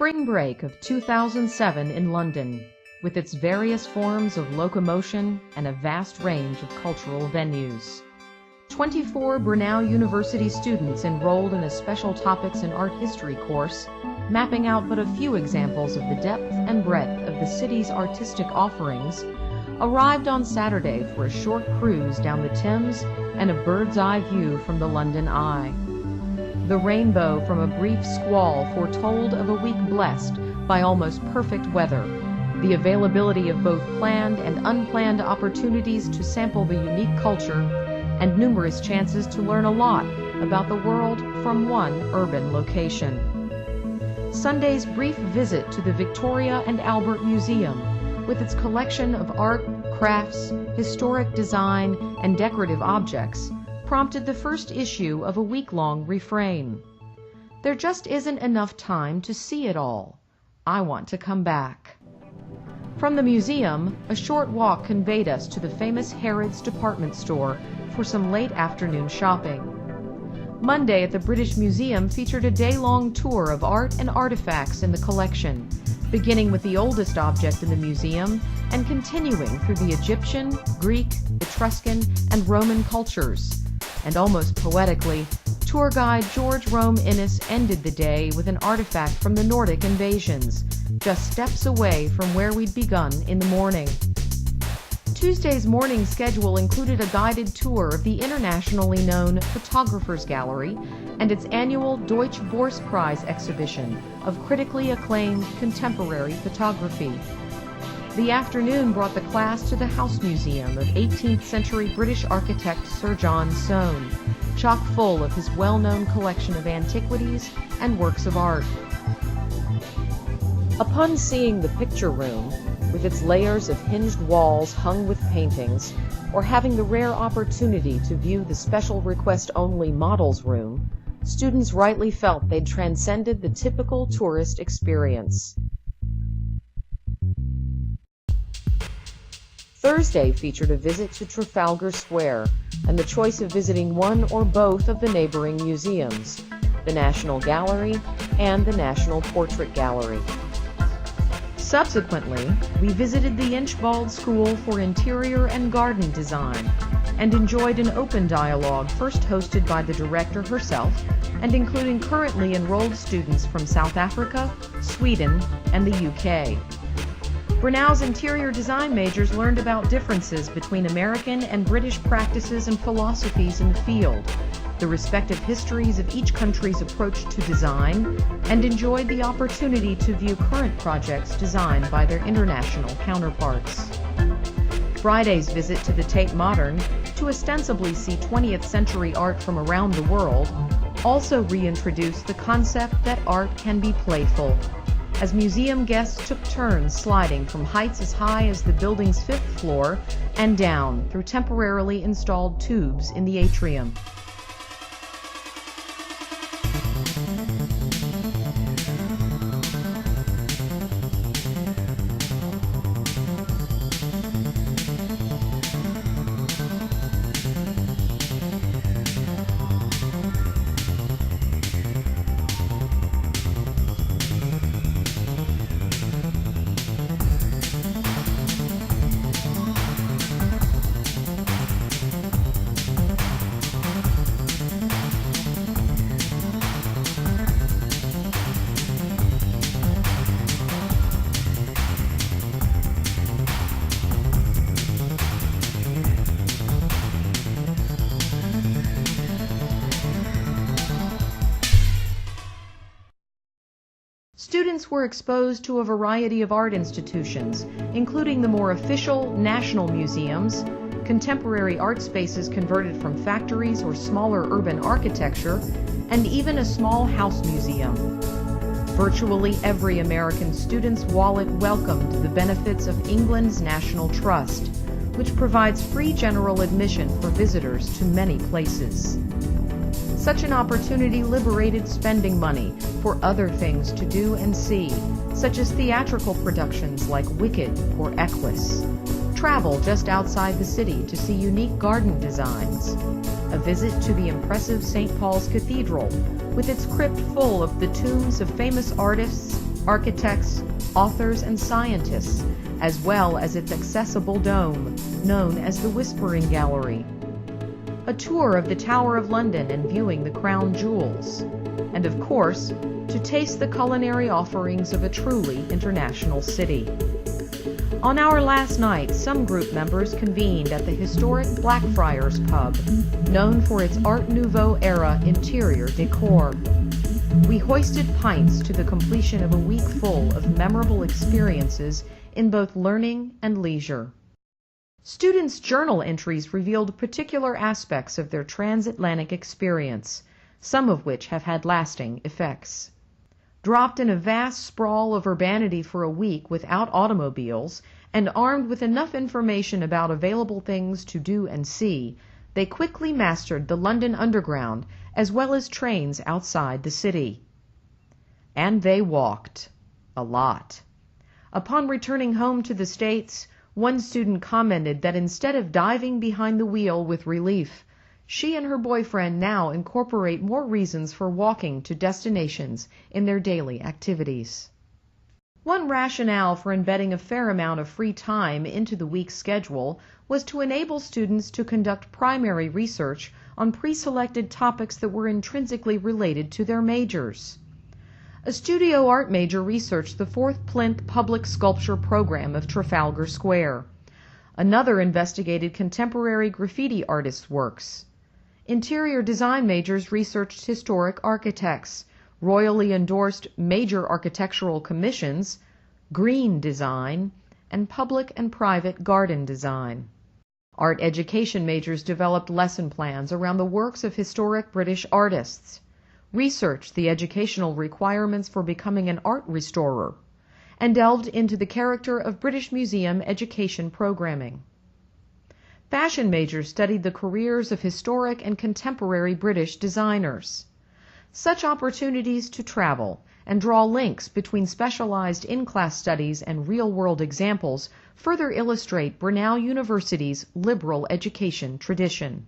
Spring break of 2007 in London, with its various forms of locomotion and a vast range of cultural venues. 24 Brunel University students enrolled in a special topics in art history course, mapping out but a few examples of the depth and breadth of the city's artistic offerings, arrived on Saturday for a short cruise down the Thames and a bird's-eye view from the London Eye. The rainbow from a brief squall foretold of a week blessed by almost perfect weather, the availability of both planned and unplanned opportunities to sample the unique culture, and numerous chances to learn a lot about the world from one urban location. Sunday's brief visit to the Victoria and Albert Museum, with its collection of art, crafts, historic design, and decorative objects, prompted the first issue of a week-long refrain. There just isn't enough time to see it all. I want to come back. From the museum, a short walk conveyed us to the famous Harrods department store for some late afternoon shopping. Monday at the British Museum featured a day-long tour of art and artifacts in the collection, beginning with the oldest object in the museum and continuing through the Egyptian, Greek, Etruscan, and Roman cultures. And almost poetically, tour guide George Rome Innes ended the day with an artifact from the Nordic invasions, just steps away from where we'd begun in the morning. Tuesday's morning schedule included a guided tour of the internationally known Photographers Gallery and its annual Deutsche Borspreis exhibition of critically acclaimed contemporary photography. The afternoon brought the class to the House Museum of 18th century British architect Sir John Soane, chock full of his well-known collection of antiquities and works of art. Upon seeing the picture room, with its layers of hinged walls hung with paintings, or having the rare opportunity to view the special request-only models room, students rightly felt they'd transcended the typical tourist experience. Thursday featured a visit to Trafalgar Square and the choice of visiting one or both of the neighboring museums, the National Gallery and the National Portrait Gallery. Subsequently, we visited the Inchbald School for Interior and Garden Design and enjoyed an open dialogue first hosted by the director herself and including currently enrolled students from South Africa, Sweden, and the UK. Brunel's interior design majors learned about differences between American and British practices and philosophies in the field, the respective histories of each country's approach to design, and enjoyed the opportunity to view current projects designed by their international counterparts. Friday's visit to the Tate Modern, to ostensibly see 20th century art from around the world, also reintroduced the concept that art can be playful, as museum guests took turns sliding from heights as high as the building's 5th floor and down through temporarily installed tubes in the atrium. Students were exposed to a variety of art institutions, including the more official national museums, contemporary art spaces converted from factories or smaller urban architecture, and even a small house museum. Virtually every American student's wallet welcomed the benefits of England's National Trust, which provides free general admission for visitors to many places. Such an opportunity liberated spending money for other things to do and see, such as theatrical productions like Wicked or Equus, travel just outside the city to see unique garden designs, a visit to the impressive St. Paul's Cathedral with its crypt full of the tombs of famous artists, architects, authors, and scientists, as well as its accessible dome, known as the Whispering Gallery. A tour of the Tower of London and viewing the crown jewels, and of course, to taste the culinary offerings of a truly international city. On our last night, some group members convened at the historic Blackfriars pub, known for its Art Nouveau era interior decor. We hoisted pints to the completion of a week full of memorable experiences in both learning and leisure. Students' journal entries revealed particular aspects of their transatlantic experience, some of which have had lasting effects. Dropped in a vast sprawl of urbanity for a week without automobiles, and armed with enough information about available things to do and see, they quickly mastered the London Underground as well as trains outside the city. And they walked. A lot. Upon returning home to the States, one student commented that instead of diving behind the wheel with relief, she and her boyfriend now incorporate more reasons for walking to destinations in their daily activities. One rationale for embedding a fair amount of free time into the week's schedule was to enable students to conduct primary research on pre-selected topics that were intrinsically related to their majors. A studio art major researched the 4th Plinth Public Sculpture Program of Trafalgar Square. Another investigated contemporary graffiti artists' works. Interior design majors researched historic architects, royally endorsed major architectural commissions, green design, and public and private garden design. Art education majors developed lesson plans around the works of historic British artists, researched the educational requirements for becoming an art restorer, and delved into the character of British Museum education programming. Fashion majors studied the careers of historic and contemporary British designers. Such opportunities to travel and draw links between specialized in-class studies and real-world examples further illustrate Brunel University's liberal education tradition.